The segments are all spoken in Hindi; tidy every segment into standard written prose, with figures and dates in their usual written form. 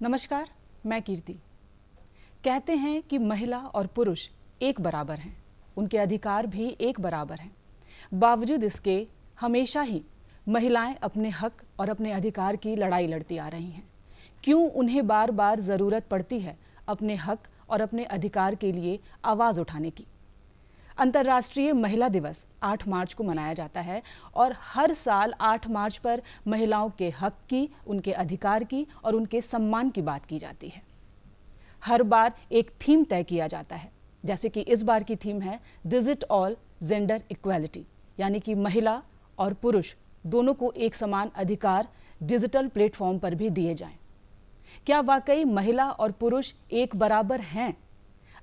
नमस्कार, मैं कीर्ति। कहते हैं कि महिला और पुरुष एक बराबर हैं, उनके अधिकार भी एक बराबर हैं। बावजूद इसके हमेशा ही महिलाएं अपने हक और अपने अधिकार की लड़ाई लड़ती आ रही हैं। क्यों उन्हें बार बार ज़रूरत पड़ती है अपने हक और अपने अधिकार के लिए आवाज़ उठाने की? अंतर्राष्ट्रीय महिला दिवस 8 मार्च को मनाया जाता है और हर साल 8 मार्च पर महिलाओं के हक की, उनके अधिकार की और उनके सम्मान की बात की जाती है। हर बार एक थीम तय किया जाता है, जैसे कि इस बार की थीम है डिजिटल जेंडर इक्वालिटी, यानी कि महिला और पुरुष दोनों को एक समान अधिकार डिजिटल प्लेटफॉर्म पर भी दिए जाएं। क्या वाकई महिला और पुरुष एक बराबर हैं?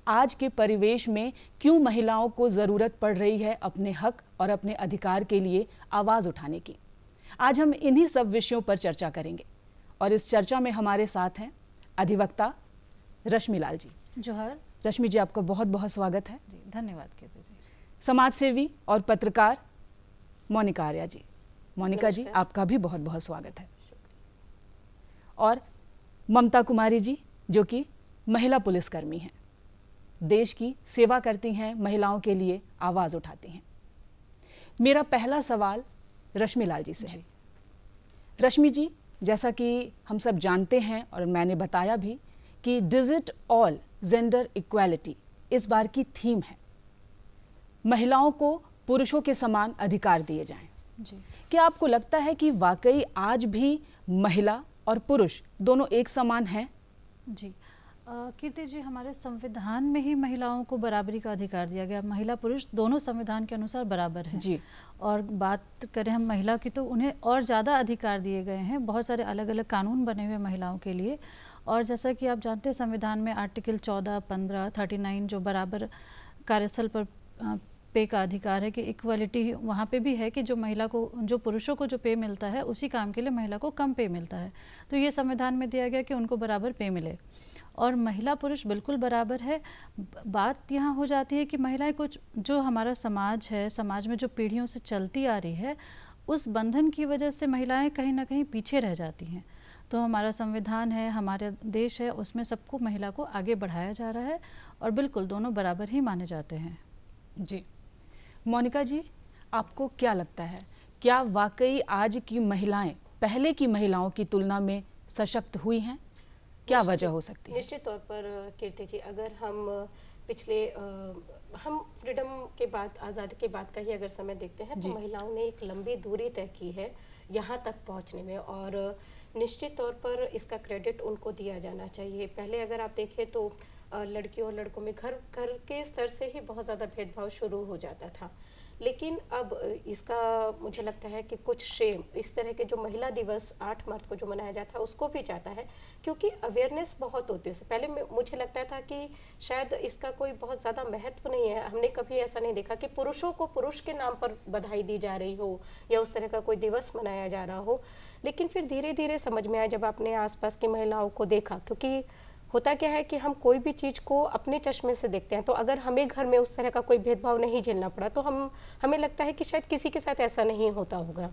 आज के परिवेश में क्यों महिलाओं को ज़रूरत पड़ रही है अपने हक और अपने अधिकार के लिए आवाज़ उठाने की? आज हम इन्हीं सब विषयों पर चर्चा करेंगे और इस चर्चा में हमारे साथ हैं अधिवक्ता रश्मि लाल जी। जोहर। रश्मि जी, आपका बहुत बहुत स्वागत है। जी, धन्यवाद कीर्ति जी। समाज सेवी और पत्रकार मोनिका आर्या जी। मोनिका जी, आपका भी बहुत बहुत स्वागत है। और ममता कुमारी जी, जो कि महिला पुलिसकर्मी हैं, देश की सेवा करती हैं, महिलाओं के लिए आवाज़ उठाती हैं। मेरा पहला सवाल रश्मि लाल जी से है। रश्मि जी, जैसा कि हम सब जानते हैं और मैंने बताया भी कि डिजिटल जेंडर इक्वालिटी इस बार की थीम है, महिलाओं को पुरुषों के समान अधिकार दिए जाएं। जी। क्या आपको लगता है कि वाकई आज भी महिला और पुरुष दोनों एक समान हैं? जी, कीर्ति जी, हमारे संविधान में ही महिलाओं को बराबरी का अधिकार दिया गया। महिला पुरुष दोनों संविधान के अनुसार बराबर हैं जी। और बात करें हम महिला की तो उन्हें और ज़्यादा अधिकार दिए गए हैं। बहुत सारे अलग अलग कानून बने हुए महिलाओं के लिए। और जैसा कि आप जानते हैं, संविधान में आर्टिकल 14, 15, 39 जो बराबर कार्यस्थल पर पे का अधिकार है कि इक्वालिटी वहाँ पे भी है कि जो महिला को, जो पुरुषों को जो पे मिलता है उसी काम के लिए महिला को कम पे मिलता है। तो ये संविधान में दिया गया कि उनको बराबर पे मिले और महिला पुरुष बिल्कुल बराबर है। बात यहाँ हो जाती है कि महिलाएं कुछ, जो हमारा समाज है, समाज में जो पीढ़ियों से चलती आ रही है, उस बंधन की वजह से महिलाएं कहीं ना कहीं पीछे रह जाती हैं। तो हमारा संविधान है, हमारा देश है, उसमें सबको, महिला को आगे बढ़ाया जा रहा है और बिल्कुल दोनों बराबर ही माने जाते हैं। जी। मोनिका जी, आपको क्या लगता है, क्या वाकई आज की महिलाएं पहले की महिलाओं की तुलना में सशक्त हुई हैं? क्या वजह हो सकती है? निश्चित तौर पर कीर्ति जी, अगर हम पिछले हम फ्रीडम के बाद, आज़ादी के बाद का ही अगर समय देखते हैं तो महिलाओं ने एक लंबी दूरी तय की है यहाँ तक पहुँचने में और निश्चित तौर पर इसका क्रेडिट उनको दिया जाना चाहिए। पहले अगर आप देखें तो लड़कियों और लड़कों में घर के स्तर से ही बहुत ज़्यादा भेदभाव शुरू हो जाता था, लेकिन अब इसका मुझे लगता है कि कुछ श्रेय इस तरह के जो महिला दिवस 8 मार्च को जो मनाया जाता है उसको भी जाता है, क्योंकि अवेयरनेस बहुत होती है। उससे पहले मुझे लगता था कि शायद इसका कोई बहुत ज़्यादा महत्व नहीं है। हमने कभी ऐसा नहीं देखा कि पुरुषों को पुरुष के नाम पर बधाई दी जा रही हो या उस तरह का कोई दिवस मनाया जा रहा हो। लेकिन फिर धीरे धीरे समझ में आया जब अपने आसपास की महिलाओं को देखा, क्योंकि होता क्या है कि हम कोई भी चीज़ को अपने चश्मे से देखते हैं, तो अगर हमें घर में उस तरह का कोई भेदभाव नहीं झेलना पड़ा तो हमें लगता है कि शायद किसी के साथ ऐसा नहीं होता होगा।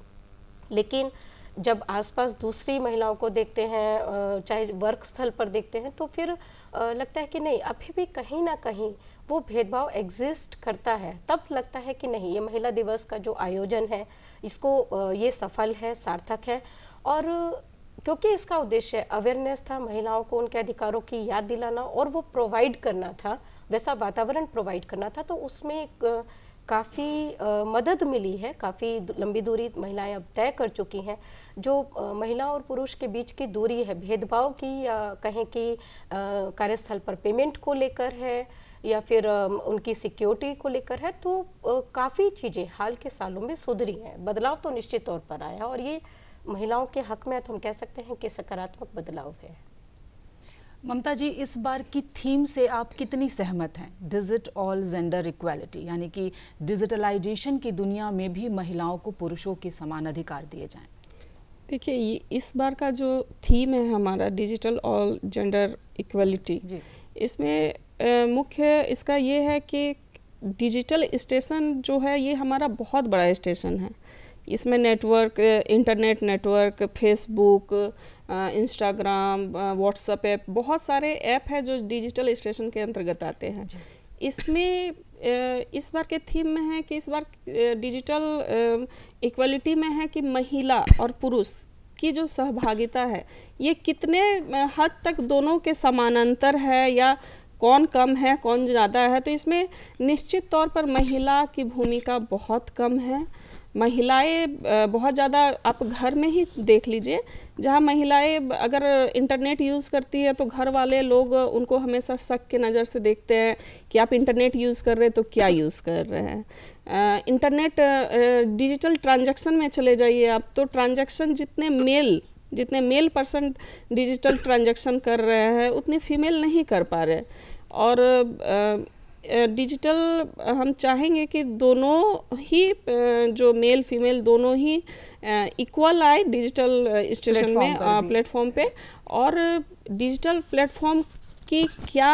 लेकिन जब आसपास दूसरी महिलाओं को देखते हैं, चाहे वर्क स्थल पर देखते हैं, तो फिर लगता है कि नहीं, अभी भी कहीं ना कहीं वो भेदभाव एग्जिस्ट करता है। तब लगता है कि नहीं, ये महिला दिवस का जो आयोजन है इसको ये सफल है, सार्थक है। और क्योंकि इसका उद्देश्य अवेयरनेस था, महिलाओं को उनके अधिकारों की याद दिलाना और वो प्रोवाइड करना था, वैसा वातावरण प्रोवाइड करना था, तो उसमें काफ़ी मदद मिली है। काफ़ी लंबी दूरी महिलाएं अब तय कर चुकी हैं। जो महिला और पुरुष के बीच की दूरी है, भेदभाव की, या कहें कि कार्यस्थल पर पेमेंट को लेकर है या फिर उनकी सिक्योरिटी को लेकर है, तो काफ़ी चीज़ें हाल के सालों में सुधरी हैं। बदलाव तो निश्चित तौर पर आया और ये महिलाओं के हक में तो हम कह सकते हैं कि सकारात्मक बदलाव है। ममता जी, इस बार की थीम से आप कितनी सहमत हैं? डिजिटल जेंडर इक्वालिटी, यानी कि डिजिटलाइजेशन की दुनिया में भी महिलाओं को पुरुषों के समान अधिकार दिए जाएं। देखिए, इस बार का जो थीम है हमारा डिजिटल और जेंडर इक्वालिटी, इसमें मुख्य इसका ये है कि डिजिटल स्टेशन जो है ये हमारा बहुत बड़ा स्टेशन है। इसमें network, internet network, Facebook, Instagram, WhatsApp app, बहुत सारे ऐप है जो डिजिटल स्टेशन के अंतर्गत आते हैं। इसमें इस बार के थीम में है कि इस बार डिजिटल इक्वलिटी में है कि महिला और पुरुष की जो सहभागिता है ये कितने हद तक दोनों के समानांतर है या कौन कम है कौन ज़्यादा है। तो इसमें निश्चित तौर पर महिला की भूमिका बहुत कम है। महिलाएं बहुत ज़्यादा, आप घर में ही देख लीजिए, जहाँ महिलाएं अगर इंटरनेट यूज़ करती है तो घर वाले लोग उनको हमेशा शक के नज़र से देखते हैं कि आप इंटरनेट यूज़ कर रहे हैं तो क्या यूज़ कर रहे हैं। इंटरनेट डिजिटल ट्रांजैक्शन में चले जाइए आप, तो ट्रांजैक्शन जितने मेल पर्सन डिजिटल ट्रांजैक्शन कर रहे हैं उतने फीमेल नहीं कर पा रहे। और डिजिटल हम चाहेंगे कि दोनों ही जो मेल फीमेल दोनों ही इक्वल आए डिजिटल स्टेशन में, प्लेटफॉर्म पे। और डिजिटल प्लेटफॉर्म की क्या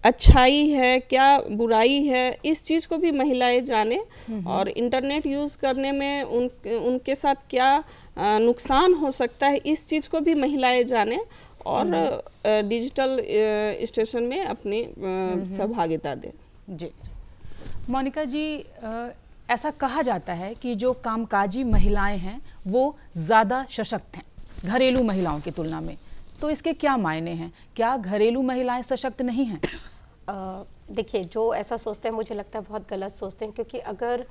अच्छाई है क्या बुराई है, इस चीज़ को भी महिलाएं जाने, और इंटरनेट यूज़ करने में उनके साथ क्या नुकसान हो सकता है इस चीज़ को भी महिलाएं जाने और डिजिटल स्टेशन में अपनी सहभागिता दें। जी मोनिका जी, ऐसा कहा जाता है कि जो कामकाजी महिलाएं हैं वो ज़्यादा सशक्त हैं घरेलू महिलाओं की तुलना में, तो इसके क्या मायने हैं? क्या घरेलू महिलाएं सशक्त नहीं हैं? देखिए, जो ऐसा सोचते हैं मुझे लगता है बहुत गलत सोचते हैं, क्योंकि अगर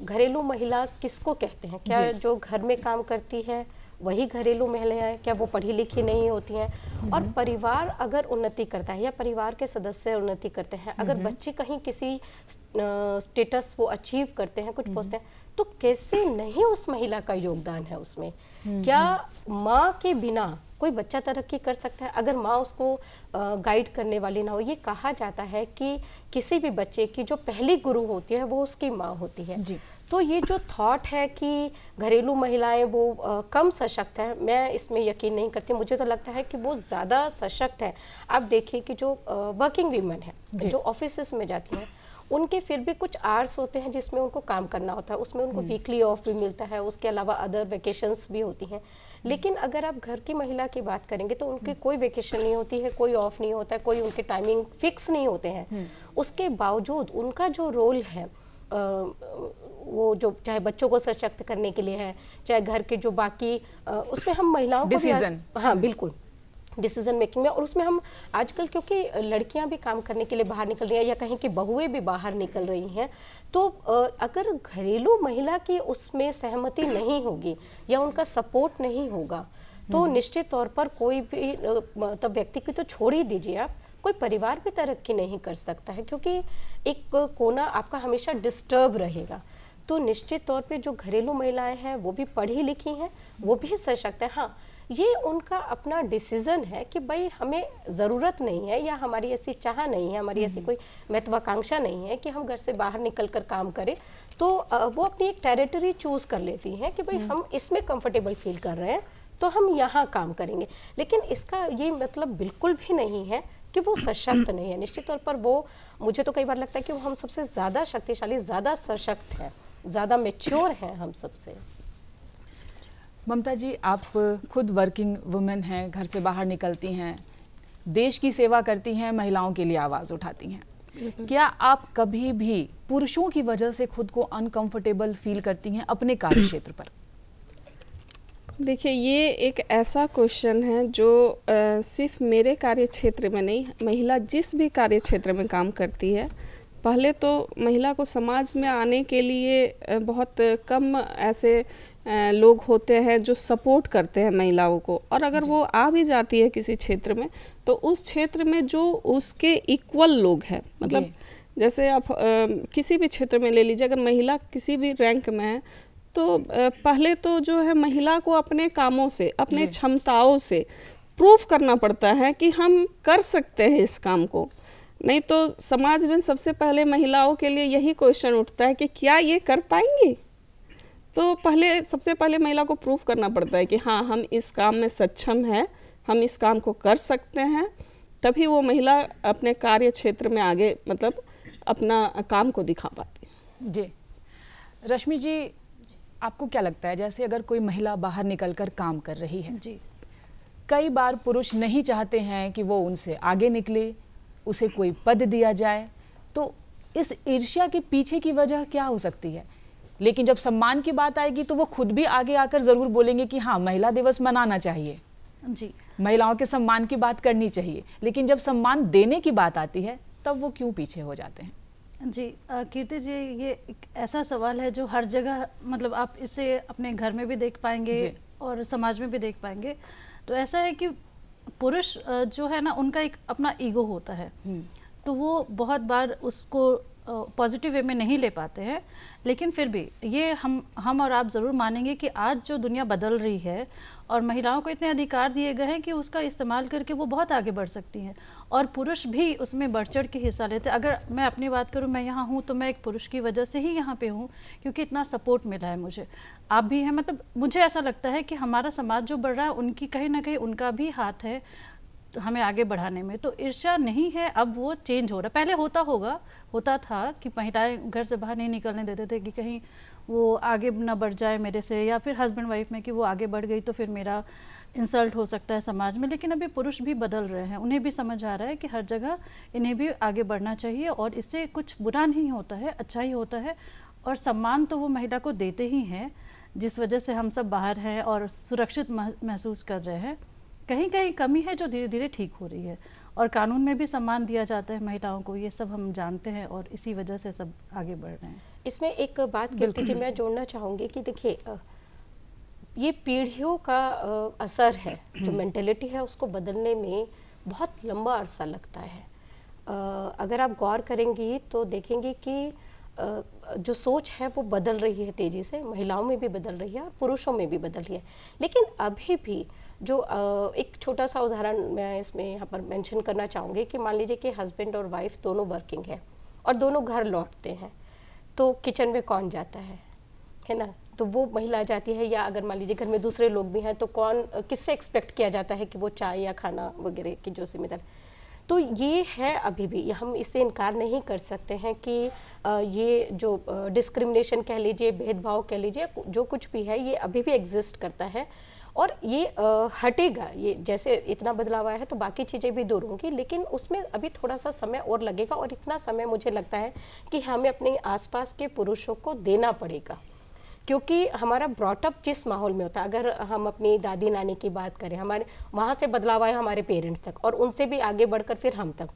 घरेलू महिला किसको कहते हैं? क्या जो घर में काम करती है वही घरेलू महिलाएं? क्या वो पढ़ी लिखी नहीं होती हैं? और परिवार अगर उन्नति करता है या परिवार के सदस्य उन्नति करते हैं, अगर बच्चे कहीं किसी स्टेटस वो अचीव करते हैं, कुछ पहुंचते हैं, तो कैसे नहीं उस महिला का योगदान है उसमें? क्या माँ के बिना कोई बच्चा तरक्की कर सकता है अगर माँ उसको गाइड करने वाली ना हो? ये कहा जाता है कि किसी भी बच्चे की जो पहली गुरु होती है वो उसकी माँ होती है जी। तो ये जो थॉट है कि घरेलू महिलाएं वो कम सशक्त हैं, मैं इसमें यकीन नहीं करती। मुझे तो लगता है कि वो ज़्यादा सशक्त हैं। आप देखिए कि जो वर्किंग वीमेन है जो ऑफिस में जाती हैं, उनके फिर भी कुछ आवर्स होते हैं जिसमें उनको काम करना होता है, उसमें उनको वीकली ऑफ भी मिलता है, उसके अलावा अदर वेकेशंस भी होती हैं। लेकिन अगर आप घर की महिला की बात करेंगे तो उनकी कोई वेकेशन नहीं होती है, कोई ऑफ नहीं होता है, कोई उनके टाइमिंग फिक्स नहीं होते हैं। उसके बावजूद उनका जो रोल है वो जो चाहे बच्चों को सशक्त करने के लिए है, चाहे घर के जो बाकी उसमें हम महिलाओं को भी, हाँ बिल्कुल, डिसीजन मेकिंग में, और उसमें हम आजकल क्योंकि लड़कियां भी काम करने के लिए बाहर निकल रही हैं या कहीं की बहुएं भी बाहर निकल रही हैं, तो अगर घरेलू महिला की उसमें सहमति नहीं होगी या उनका सपोर्ट नहीं होगा तो निश्चित तौर पर कोई भी मतलब व्यक्ति की तो छोड़ ही दीजिए आप, कोई परिवार भी तरक्की नहीं कर सकता है, क्योंकि एक कोना आपका हमेशा डिस्टर्ब रहेगा। तो निश्चित तौर पे जो घरेलू महिलाएं हैं वो भी पढ़ी लिखी हैं, वो भी सशक्त है। हाँ, ये उनका अपना डिसीजन है कि भाई हमें ज़रूरत नहीं है या हमारी ऐसी चाह नहीं है, हमारी ऐसी कोई महत्वाकांक्षा नहीं है कि हम घर से बाहर निकल कर काम करें, तो वो अपनी एक टेरिटरी चूज़ कर लेती हैं कि भाई हम इसमें कंफर्टेबल फील कर रहे हैं तो हम यहाँ काम करेंगे। लेकिन इसका ये मतलब बिल्कुल भी नहीं है कि वो सशक्त नहीं है। निश्चित तौर पर वो, मुझे तो कई बार लगता है कि वो हम सबसे ज़्यादा शक्तिशाली, ज़्यादा सशक्त हैं, ज़्यादा मैच्योर हैं हम सबसे। ममता जी, आप खुद वर्किंग वुमेन हैं, घर से बाहर निकलती हैं, देश की सेवा करती हैं, महिलाओं के लिए आवाज़ उठाती हैं। क्या आप कभी भी पुरुषों की वजह से खुद को अनकंफर्टेबल फील करती हैं अपने कार्य क्षेत्र पर? देखिए, ये एक ऐसा क्वेश्चन है जो सिर्फ मेरे कार्य क्षेत्र में नहीं, महिला जिस भी कार्य क्षेत्र में काम करती है, पहले तो महिला को समाज में आने के लिए बहुत कम ऐसे लोग होते हैं जो सपोर्ट करते हैं महिलाओं को, और अगर वो आ भी जाती है किसी क्षेत्र में तो उस क्षेत्र में जो उसके इक्वल लोग हैं, मतलब जैसे आप किसी भी क्षेत्र में ले लीजिए, अगर महिला किसी भी रैंक में है तो पहले तो जो है महिला को अपने कामों से, अपने क्षमताओं से प्रूफ करना पड़ता है कि हम कर सकते हैं इस काम को। नहीं तो समाज में सबसे पहले महिलाओं के लिए यही क्वेश्चन उठता है कि क्या ये कर पाएंगी। तो सबसे पहले महिला को प्रूफ करना पड़ता है कि हाँ, हम इस काम में सक्षम है, हम इस काम को कर सकते हैं, तभी वो महिला अपने कार्य क्षेत्र में आगे मतलब अपना काम को दिखा पाती है। जी, रश्मि जी, आपको क्या लगता है, जैसे अगर कोई महिला बाहर निकलकर काम कर रही है जी, कई बार पुरुष नहीं चाहते हैं कि वो उनसे आगे निकले, उसे कोई पद दिया जाए, तो इस ईर्ष्या के पीछे की वजह क्या हो सकती है? लेकिन जब सम्मान की बात आएगी तो वो खुद भी आगे आकर ज़रूर बोलेंगे कि हाँ, महिला दिवस मनाना चाहिए, जी, महिलाओं के सम्मान की बात करनी चाहिए। लेकिन जब सम्मान देने की बात आती है तब वो क्यों पीछे हो जाते हैं? जी, कीर्ति जी, ये एक ऐसा सवाल है जो हर जगह, मतलब आप इसे अपने घर में भी देख पाएंगे और समाज में भी देख पाएंगे। तो ऐसा है कि पुरुष जो है ना, उनका एक अपना ईगो होता है, तो वो बहुत बार उसको पॉजिटिव वे में नहीं ले पाते हैं। लेकिन फिर भी ये हम और आप ज़रूर मानेंगे कि आज जो दुनिया बदल रही है और महिलाओं को इतने अधिकार दिए गए हैं कि उसका इस्तेमाल करके वो बहुत आगे बढ़ सकती हैं, और पुरुष भी उसमें बढ़ चढ़ के हिस्सा लेते हैं। अगर मैं अपनी बात करूं, मैं यहाँ हूँ तो मैं एक पुरुष की वजह से ही यहाँ पे हूँ, क्योंकि इतना सपोर्ट मिला है मुझे। आप भी हैं, मतलब मुझे ऐसा लगता है कि हमारा समाज जो बढ़ रहा है, उनकी कहीं ना कहीं उनका भी हाथ है हमें आगे बढ़ाने में। तो ईर्ष्या नहीं है, अब वो चेंज हो रहा है। पहले होता था कि महिलाएं घर से बाहर नहीं निकलने देते थे कि कहीं वो आगे ना बढ़ जाए मेरे से, या फिर हस्बैंड वाइफ में कि वो आगे बढ़ गई तो फिर मेरा इंसल्ट हो सकता है समाज में। लेकिन अभी पुरुष भी बदल रहे हैं, उन्हें भी समझ आ रहा है कि हर जगह इन्हें भी आगे बढ़ना चाहिए, और इससे कुछ बुरा नहीं होता है, अच्छा ही होता है। और सम्मान तो वो महिला को देते ही हैं, जिस वजह से हम सब बाहर हैं और सुरक्षित महसूस कर रहे हैं। कहीं कहीं कमी है जो धीरे धीरे ठीक हो रही है, और कानून में भी सम्मान दिया जाता है महिलाओं को, ये सब हम जानते हैं, और इसी वजह से सब आगे बढ़ रहे हैं। इसमें एक बात कीर्ति जी मैं जोड़ना चाहूँगी कि देखिए, ये पीढ़ियों का असर है, जो मेंटेलिटी है उसको बदलने में बहुत लंबा अरसा लगता है। अगर आप गौर करेंगी तो देखेंगे कि जो सोच है वो बदल रही है तेज़ी से, महिलाओं में भी बदल रही है और पुरुषों में भी बदल रही है। लेकिन अभी भी जो एक छोटा सा उदाहरण मैं इसमें यहाँ पर मेंशन करना चाहूँगी कि मान लीजिए कि हस्बैंड और वाइफ दोनों वर्किंग है और दोनों घर लौटते हैं, तो किचन में कौन जाता है ना? तो वो महिला जाती है, या अगर मान लीजिए घर में दूसरे लोग भी हैं तो किससे एक्सपेक्ट किया जाता है कि वो चाय या खाना वगैरह की जो जिम्मेदार। तो ये है अभी भी, हम इससे इनकार नहीं कर सकते हैं कि ये जो डिस्क्रिमिनेशन कह लीजिए, भेदभाव कह लीजिए, जो कुछ भी है ये अभी भी एग्जिस्ट करता है, और ये हटेगा। ये जैसे इतना बदलाव आया है तो बाकी चीज़ें भी दूर होंगी, लेकिन उसमें अभी थोड़ा सा समय और लगेगा, और इतना समय मुझे लगता है कि हमें अपने आसपास के पुरुषों को देना पड़ेगा, क्योंकि हमारा ब्रॉटअप जिस माहौल में होता है, अगर हम अपनी दादी नानी की बात करें, हमारे वहाँ से बदलाव आया हमारे पेरेंट्स तक, और उनसे भी आगे बढ़कर फिर हम तक,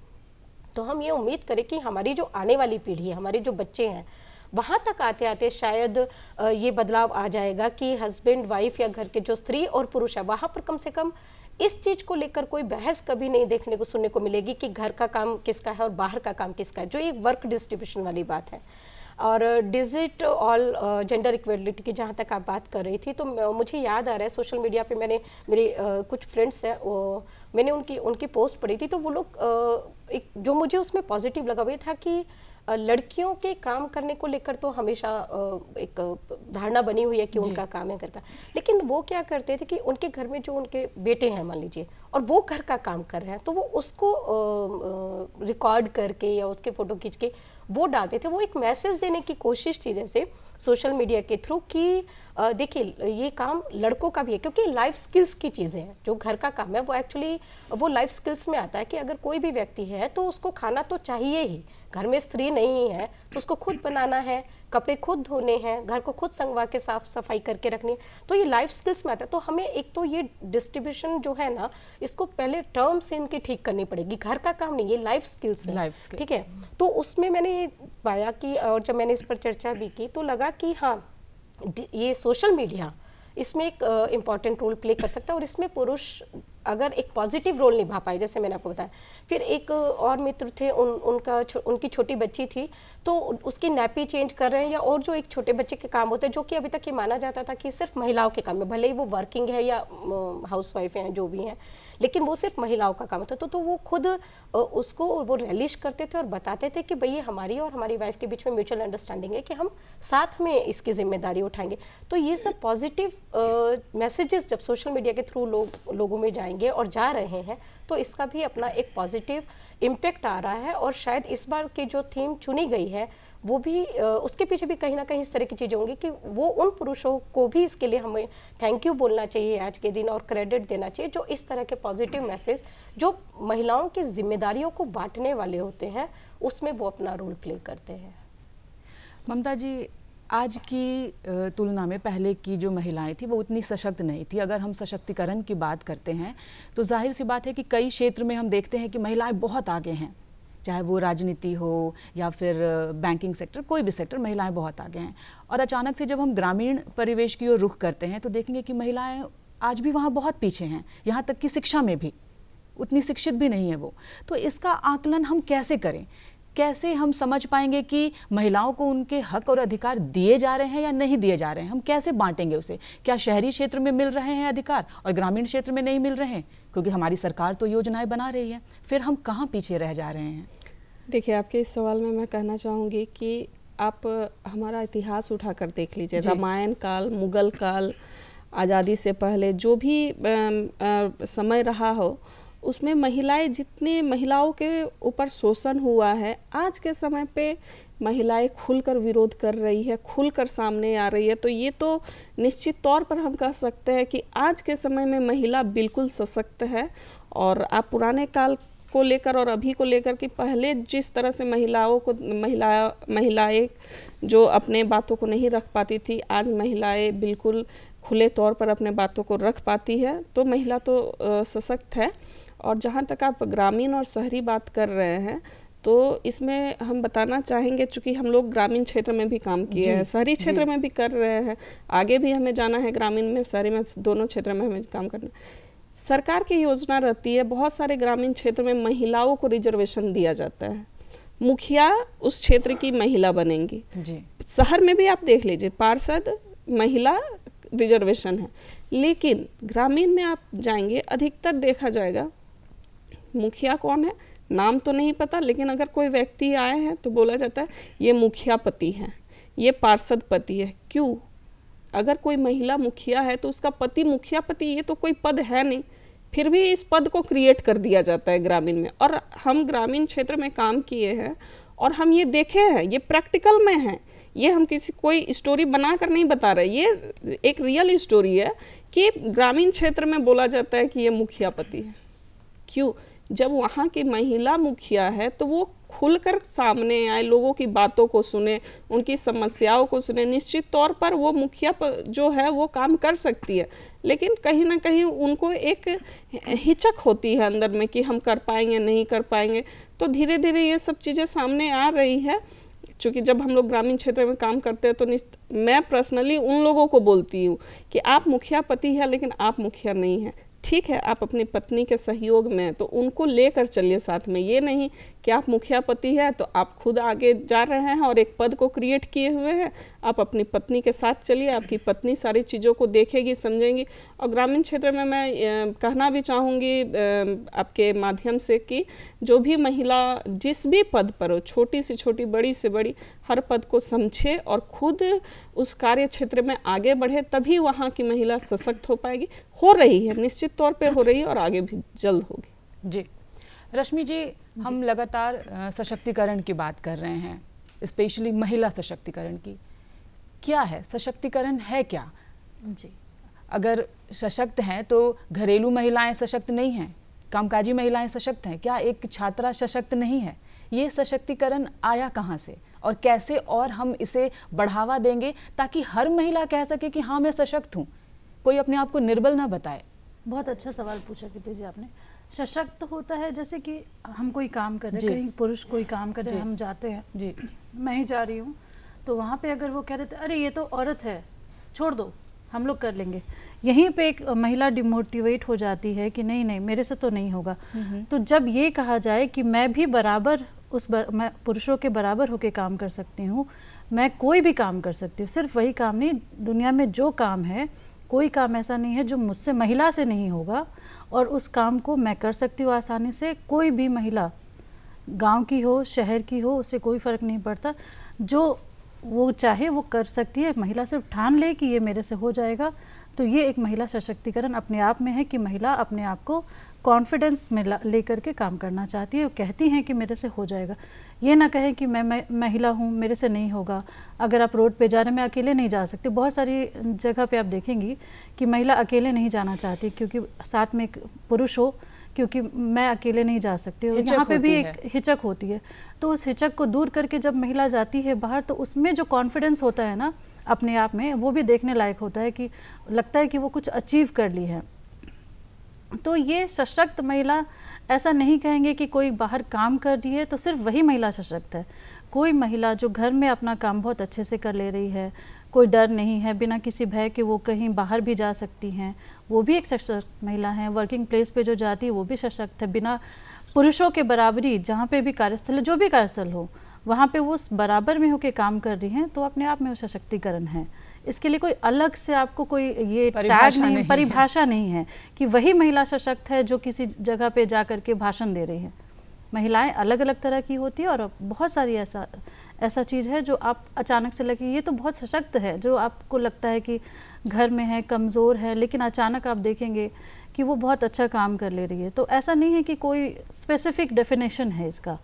तो हम ये उम्मीद करें कि हमारी जो आने वाली पीढ़ी है, हमारे जो बच्चे हैं, वहाँ तक आते आते शायद ये बदलाव आ जाएगा कि हस्बैंड वाइफ या घर के जो स्त्री और पुरुष है, वहाँ पर कम से कम इस चीज़ को लेकर कोई बहस कभी नहीं देखने को सुनने को मिलेगी कि घर का काम किसका है और बाहर का काम किसका है, जो एक वर्क डिस्ट्रीब्यूशन वाली बात है। और डिजिट ऑल जेंडर इक्वलिटी की जहाँ तक आप बात कर रही थी, तो मुझे याद आ रहा है सोशल मीडिया पे मैंने मेरे कुछ फ्रेंड्स हैं, मैंने उनकी पोस्ट पढ़ी थी, तो वो लोग एक जो मुझे उसमें पॉजिटिव लगा वो था कि लड़कियों के काम करने को लेकर तो हमेशा एक धारणा बनी हुई है कि उनका काम है घर का, लेकिन वो क्या करते थे कि उनके घर में जो उनके बेटे हैं मान लीजिए, और वो घर का काम कर रहे हैं, तो वो उसको रिकॉर्ड करके या उसके फोटो खींच के वो डालते थे। वो एक मैसेज देने की कोशिश थी जैसे सोशल मीडिया के थ्रू कि देखिए ये काम लड़कों का भी है, क्योंकि लाइफ स्किल्स की चीज़ें हैं। जो घर का काम है वो एक्चुअली वो लाइफ स्किल्स में आता है कि अगर कोई भी व्यक्ति है तो उसको खाना तो चाहिए ही, घर में स्त्री नहीं है तो उसको खुद बनाना है, कपड़े खुद धोने हैं, घर को खुद संगवा के साफ सफाई करके रखनी है, तो ये लाइफ स्किल्स में आता है। तो हमें एक तो ये डिस्ट्रीब्यूशन जो है ना, इसको पहले टर्म से इनकी ठीक करनी पड़ेगी। घर का काम नहीं, ये लाइफ स्किल्स है, ठीक है। तो उसमें मैंने ये पाया कि, और जब मैंने इस पर चर्चा भी की तो लगा कि हाँ ये सोशल मीडिया इसमें एक इम्पॉर्टेंट रोल प्ले कर सकता है, और इसमें पुरुष अगर एक पॉजिटिव रोल निभा पाए, जैसे मैंने आपको बताया। फिर एक और मित्र थे, उनकी छोटी बच्ची थी, तो उसकी नैपी चेंज कर रहे हैं, या और जो एक छोटे बच्चे के काम होते हैं जो कि अभी तक ये माना जाता था कि सिर्फ महिलाओं के काम है, भले ही वो वर्किंग है या हाउसवाइफ हैं जो भी हैं, लेकिन वो सिर्फ महिलाओं का काम होता था। तो वो खुद उसको वो रिलीज करते थे और बताते थे कि भई हमारी और हमारी वाइफ के बीच में म्यूचुअल अंडरस्टैंडिंग है कि हम साथ में इसकी जिम्मेदारी उठाएंगे। तो ये सब पॉजिटिव मैसेजेस जब सोशल मीडिया के थ्रू लोगों में जाएंगे जाएंगे और जा रहे हैं, तो इसका भी अपना एक पॉजिटिव इम्पैक्ट आ रहा है। और शायद इस बार की जो थीम चुनी गई है वो भी उसके पीछे भी कहीं ना कहीं इस तरह की चीज़ें होंगी कि वो उन पुरुषों को भी इसके लिए हमें थैंक यू बोलना चाहिए आज के दिन और क्रेडिट देना चाहिए, जो इस तरह के पॉजिटिव मैसेज जो महिलाओं की जिम्मेदारियों को बांटने वाले होते हैं उसमें वो अपना रोल प्ले करते हैं। ममता जी, आज की तुलना में पहले की जो महिलाएं थी वो उतनी सशक्त नहीं थी। अगर हम सशक्तिकरण की बात करते हैं तो जाहिर सी बात है कि कई क्षेत्र में हम देखते हैं कि महिलाएं बहुत आगे हैं, चाहे वो राजनीति हो या फिर बैंकिंग सेक्टर, कोई भी सेक्टर, महिलाएं बहुत आगे हैं। और अचानक से जब हम ग्रामीण परिवेश की ओर रुख करते हैं तो देखेंगे कि महिलाएं आज भी वहाँ बहुत पीछे हैं, यहाँ तक कि शिक्षा में भी उतनी शिक्षित भी नहीं है वो। तो इसका आकलन हम कैसे करें? कैसे हम समझ पाएंगे कि महिलाओं को उनके हक और अधिकार दिए जा रहे हैं या नहीं दिए जा रहे हैं? हम कैसे बांटेंगे उसे? क्या शहरी क्षेत्र में मिल रहे हैं अधिकार और ग्रामीण क्षेत्र में नहीं मिल रहे हैं? क्योंकि हमारी सरकार तो योजनाएं बना रही है, फिर हम कहाँ पीछे रह जा रहे हैं? देखिए, आपके इस सवाल में मैं कहना चाहूँगी कि आप हमारा इतिहास उठाकर देख लीजिए। रामायण काल, मुगल काल, आज़ादी से पहले जो भी समय रहा हो, उसमें महिलाएं जितने महिलाओं के ऊपर शोषण हुआ है, आज के समय पे महिलाएं खुलकर विरोध कर रही है, खुलकर सामने आ रही है। तो ये तो निश्चित तौर पर हम कह सकते हैं कि आज के समय में महिला बिल्कुल सशक्त है। और आप पुराने काल को लेकर और अभी को लेकर कि पहले जिस तरह से महिलाएं जो अपने बातों को नहीं रख पाती थी, आज महिलाएं बिल्कुल खुले तौर पर अपने बातों को रख पाती है। तो महिला तो सशक्त है। और जहाँ तक आप ग्रामीण और शहरी बात कर रहे हैं, तो इसमें हम बताना चाहेंगे, चूँकि हम लोग ग्रामीण क्षेत्र में भी काम किए हैं, शहरी क्षेत्र में भी कर रहे हैं, आगे भी हमें जाना है, ग्रामीण में शहरी में दोनों क्षेत्र में हमें काम करना। सरकार की योजना रहती है, बहुत सारे ग्रामीण क्षेत्र में महिलाओं को रिजर्वेशन दिया जाता है, मुखिया उस क्षेत्र की महिला बनेंगी। शहर में भी आप देख लीजिए, पार्षद महिला रिजर्वेशन है। लेकिन ग्रामीण में आप जाएंगे, अधिकतर देखा जाएगा मुखिया कौन है नाम तो नहीं पता, लेकिन अगर कोई व्यक्ति आए हैं तो बोला जाता है ये मुखिया पति है, ये पार्षद पति है। क्यों? अगर कोई महिला मुखिया है तो उसका पति मुखिया पति, ये तो कोई पद है नहीं, फिर भी इस पद को क्रिएट कर दिया जाता है ग्रामीण में। और हम ग्रामीण क्षेत्र में काम किए हैं और हम ये देखे हैं, ये प्रैक्टिकल में है, ये हम किसी कोई स्टोरी बना कर नहीं बता रहे, ये एक रियल स्टोरी है कि ग्रामीण क्षेत्र में बोला जाता है कि ये मुखिया पति है। क्यों? जब वहाँ की महिला मुखिया है तो वो खुलकर सामने आए, लोगों की बातों को सुने, उनकी समस्याओं को सुने। निश्चित तौर पर वो मुखिया जो है वो काम कर सकती है, लेकिन कहीं ना कहीं उनको एक हिचक होती है अंदर में कि हम कर पाएंगे नहीं कर पाएंगे। तो धीरे धीरे ये सब चीज़ें सामने आ रही है। चूँकि जब हम लोग ग्रामीण क्षेत्र में काम करते हैं तो मैं पर्सनली उन लोगों को बोलती हूँ कि आप मुखिया पति है लेकिन आप मुखिया नहीं हैं। ठीक है, आप अपनी पत्नी के सहयोग में तो उनको लेकर चलिए साथ में। ये नहीं कि आप मुखिया पति है तो आप खुद आगे जा रहे हैं और एक पद को क्रिएट किए हुए हैं। आप अपनी पत्नी के साथ चलिए, आपकी पत्नी सारी चीज़ों को देखेगी, समझेंगी। और ग्रामीण क्षेत्र में मैं कहना भी चाहूँगी आपके माध्यम से कि जो भी महिला जिस भी पद पर हो, छोटी से छोटी, बड़ी से बड़ी, हर पद को समझे और खुद उस कार्य क्षेत्र में आगे बढ़े, तभी वहाँ की महिला सशक्त हो पाएगी। हो रही है, निश्चित तौर पे हो रही है और आगे भी जल्द होगी। जी रश्मि जी, हम लगातार सशक्तिकरण की बात कर रहे हैं, स्पेशली महिला सशक्तिकरण की। क्या है सशक्तिकरण, है क्या? जी, अगर सशक्त हैं तो घरेलू महिलाएं सशक्त नहीं हैं, कामकाजी महिलाएं सशक्त हैं, क्या एक छात्रा सशक्त नहीं है? ये सशक्तिकरण आया कहाँ से और कैसे, और हम इसे बढ़ावा देंगे ताकि हर महिला कह सके कि हाँ मैं सशक्त हूँ, कोई अपने आप को निर्बल ना बताए? बहुत अच्छा सवाल पूछा कीर्ति जी आपने। सशक्त होता है जैसे कि हम कोई काम कर रहे हैं, कहीं पुरुष कोई काम कर रहे हैं, हम जाते हैं, जी मैं ही जा रही हूँ, तो वहाँ पे अगर वो कह देते अरे ये तो औरत है, छोड़ दो, हम लोग कर लेंगे, यहीं पे एक महिला डिमोटिवेट हो जाती है कि नहीं नहीं मेरे से तो नहीं होगा। तो जब ये कहा जाए कि मैं भी बराबर मैं पुरुषों के बराबर होके काम कर सकती हूँ, मैं कोई भी काम कर सकती हूँ, सिर्फ वही काम नहीं, दुनिया में जो काम है कोई काम ऐसा नहीं है जो मुझसे महिला से नहीं होगा, और उस काम को मैं कर सकती हूँ आसानी से। कोई भी महिला गांव की हो शहर की हो, उससे कोई फ़र्क नहीं पड़ता, जो वो चाहे वो कर सकती है। महिला सिर्फ ठान ले कि ये मेरे से हो जाएगा तो ये एक महिला सशक्तिकरण अपने आप में है कि महिला अपने आप को कॉन्फिडेंस में लेकर के काम करना चाहती है, वो कहती हैं कि मेरे से हो जाएगा। ये ना कहें कि मैं महिला हूँ, मेरे से नहीं होगा। अगर आप रोड पे जा रहे हैं, मैं अकेले नहीं जा सकती। बहुत सारी जगह पे आप देखेंगी कि महिला अकेले नहीं जाना चाहती क्योंकि साथ में एक पुरुष हो, क्योंकि मैं अकेले नहीं जा सकती। यहाँ पे भी एक हिचक होती है। तो उस हिचक को दूर करके जब महिला जाती है बाहर, तो उसमें जो कॉन्फिडेंस होता है ना अपने आप में, वो भी देखने लायक होता है कि लगता है कि वो कुछ अचीव कर ली है। तो ये सशक्त महिला, ऐसा नहीं कहेंगे कि कोई बाहर काम कर रही है तो सिर्फ वही महिला सशक्त है। कोई महिला जो घर में अपना काम बहुत अच्छे से कर ले रही है, कोई डर नहीं है, बिना किसी भय के वो कहीं बाहर भी जा सकती हैं, वो भी एक सशक्त महिला है। वर्किंग प्लेस पे जो जाती है वो भी सशक्त है, बिना पुरुषों के बराबरी, जहाँ पे भी कार्यस्थल, जो भी कार्यस्थल हो वहाँ पे वो उस बराबर में होकर काम कर रही हैं, तो अपने आप में वो सशक्तिकरण है। इसके लिए कोई अलग से आपको कोई ये टैग नहीं, परिभाषा नहीं है कि वही महिला सशक्त है जो किसी जगह पे जा कर के भाषण दे रही है। महिलाएं अलग अलग तरह की होती है और बहुत सारी ऐसा चीज़ है जो आप अचानक से लगे ये तो बहुत सशक्त है, जो आपको लगता है कि घर में है, कमज़ोर है, लेकिन अचानक आप देखेंगे कि वो बहुत अच्छा काम कर ले रही है। तो ऐसा नहीं है कि कोई स्पेसिफिक डेफिनेशन है इसका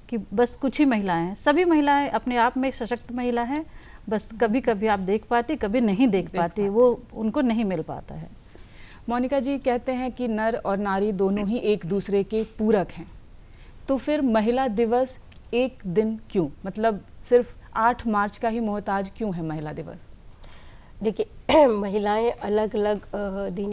कि बस कुछ ही महिलाएं हैं। सभी महिलाएं अपने आप में एक सशक्त महिला हैं, बस कभी कभी आप देख पाती, कभी नहीं देख पाती, वो उनको नहीं मिल पाता है। मोनिका जी कहते हैं कि नर और नारी दोनों ही एक दूसरे के पूरक हैं, तो फिर महिला दिवस एक दिन क्यों, मतलब सिर्फ 8 मार्च का ही मोहताज क्यों है महिला दिवस? देखिए महिलाएं अलग अलग दिन,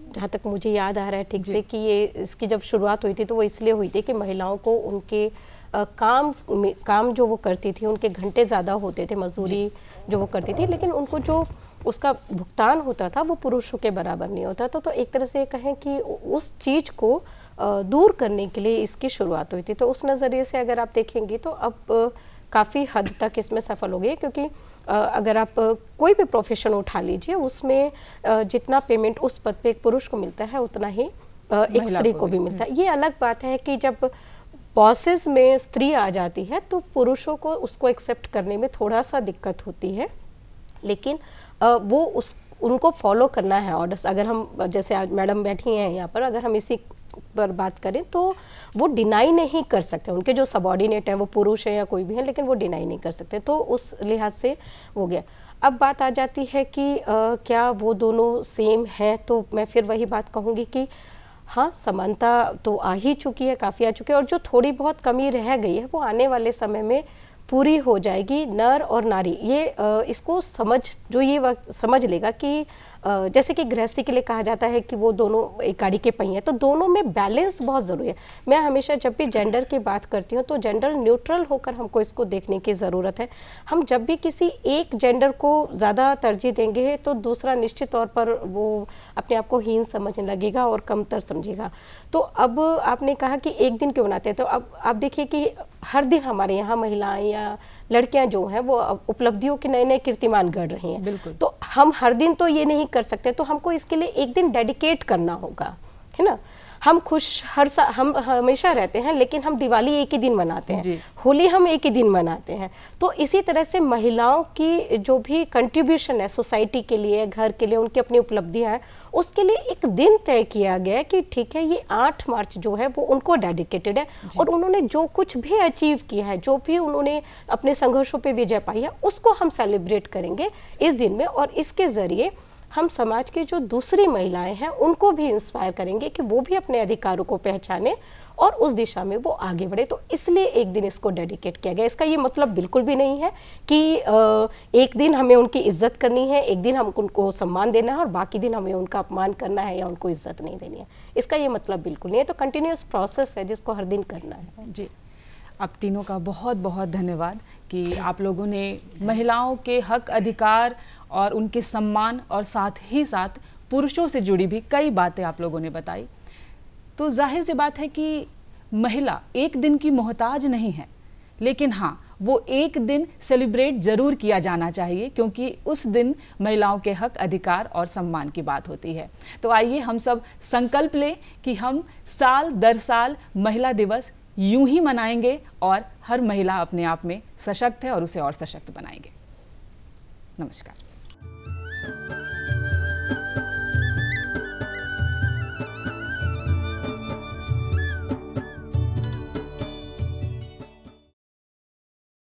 जहाँ तक मुझे याद आ रहा है ठीक से, कि ये इसकी जब शुरुआत हुई थी तो वो इसलिए हुई थी कि महिलाओं को उनके काम जो वो करती थी, उनके घंटे ज़्यादा होते थे, मजदूरी जो वो करती थी, लेकिन उनको जो उसका भुगतान होता था वो पुरुषों के बराबर नहीं होता था। तो एक तरह से कहें कि उस चीज़ को दूर करने के लिए इसकी शुरुआत हुई थी। तो उस नज़रिए से अगर आप देखेंगे तो अब काफ़ी हद तक इसमें सफल हो गई, क्योंकि अगर आप कोई भी प्रोफेशन उठा लीजिए, उसमें जितना पेमेंट उस पद पे एक पुरुष को मिलता है उतना ही एक स्त्री को भी मिलता है। ये अलग बात है कि जब बॉसेस में स्त्री आ जाती है तो पुरुषों को उसको एक्सेप्ट करने में थोड़ा सा दिक्कत होती है, लेकिन वो उनको फॉलो करना है ऑर्डर्स। अगर हम, जैसे आज मैडम बैठी हैं यहाँ पर, अगर हम इसी पर बात करें तो वो डिनाई नहीं कर सकते, उनके जो सबॉर्डिनेट हैं वो पुरुष हैं या कोई भी है, लेकिन वो डिनाई नहीं कर सकते। तो उस लिहाज से हो गया। अब बात आ जाती है कि क्या वो दोनों सेम है, तो मैं फिर वही बात कहूँगी कि हाँ, समानता तो आ ही चुकी है, काफ़ी आ चुकी है, और जो थोड़ी बहुत कमी रह गई है वो आने वाले समय में पूरी हो जाएगी। नर और नारी ये इसको समझ लेगा कि जैसे कि गृहस्थी के लिए कहा जाता है कि वो दोनों एक गाड़ी के पहिए हैं, तो दोनों में बैलेंस बहुत ज़रूरी है। मैं हमेशा जब भी जेंडर की बात करती हूँ तो जेंडर न्यूट्रल होकर हमको इसको देखने की ज़रूरत है। हम जब भी किसी एक जेंडर को ज़्यादा तरजीह देंगे तो दूसरा निश्चित तौर पर वो अपने आप को हीन समझने लगेगा और कमतर समझेगा। तो अब आपने कहा कि एक दिन क्यों मनाते हैं, तो अब आप देखिए कि हर दिन हमारे यहाँ महिलाएं या लड़कियां जो हैं वो उपलब्धियों के नए नए कीर्तिमान गढ़ रही हैं। बिल्कुल। तो हम हर दिन तो ये नहीं कर सकते, तो हमको इसके लिए एक दिन डेडिकेट करना होगा, है ना। हम हम हमेशा रहते हैं, लेकिन हम दिवाली एक ही दिन मनाते हैं, होली हम एक ही दिन मनाते हैं। तो इसी तरह से महिलाओं की जो भी कंट्रीब्यूशन है सोसाइटी के लिए, घर के लिए, उनकी अपनी उपलब्धियां हैं, उसके लिए एक दिन तय किया गया है कि ठीक है, ये 8 मार्च जो है वो उनको डेडिकेटेड है, और उन्होंने जो कुछ भी अचीव किया है, जो भी उन्होंने अपने संघर्षों पे विजय पाई है, उसको हम सेलिब्रेट करेंगे इस दिन में। और इसके ज़रिए हम समाज की जो दूसरी महिलाएं हैं उनको भी इंस्पायर करेंगे कि वो भी अपने अधिकारों को पहचाने और उस दिशा में वो आगे बढ़े। तो इसलिए एक दिन इसको डेडिकेट किया गया। इसका ये मतलब बिल्कुल भी नहीं है कि एक दिन हमें उनकी इज्जत करनी है, एक दिन हमको उनको सम्मान देना है और बाकी दिन हमें उनका अपमान करना है या उनको इज्जत नहीं देनी है। इसका ये मतलब बिल्कुल नहीं है। तो कंटिन्यूस प्रोसेस है जिसको हर दिन करना है। जी, आप तीनों का बहुत बहुत धन्यवाद कि आप लोगों ने महिलाओं के हक, अधिकार और उनके सम्मान और साथ ही साथ पुरुषों से जुड़ी भी कई बातें आप लोगों ने बताई। तो जाहिर सी बात है कि महिला एक दिन की मोहताज नहीं है, लेकिन हाँ, वो एक दिन सेलिब्रेट ज़रूर किया जाना चाहिए, क्योंकि उस दिन महिलाओं के हक, अधिकार और सम्मान की बात होती है। तो आइए हम सब संकल्प लें कि हम साल दर साल महिला दिवस यूं ही मनाएंगे और हर महिला अपने आप में सशक्त है और उसे और सशक्त बनाएंगे। नमस्कार।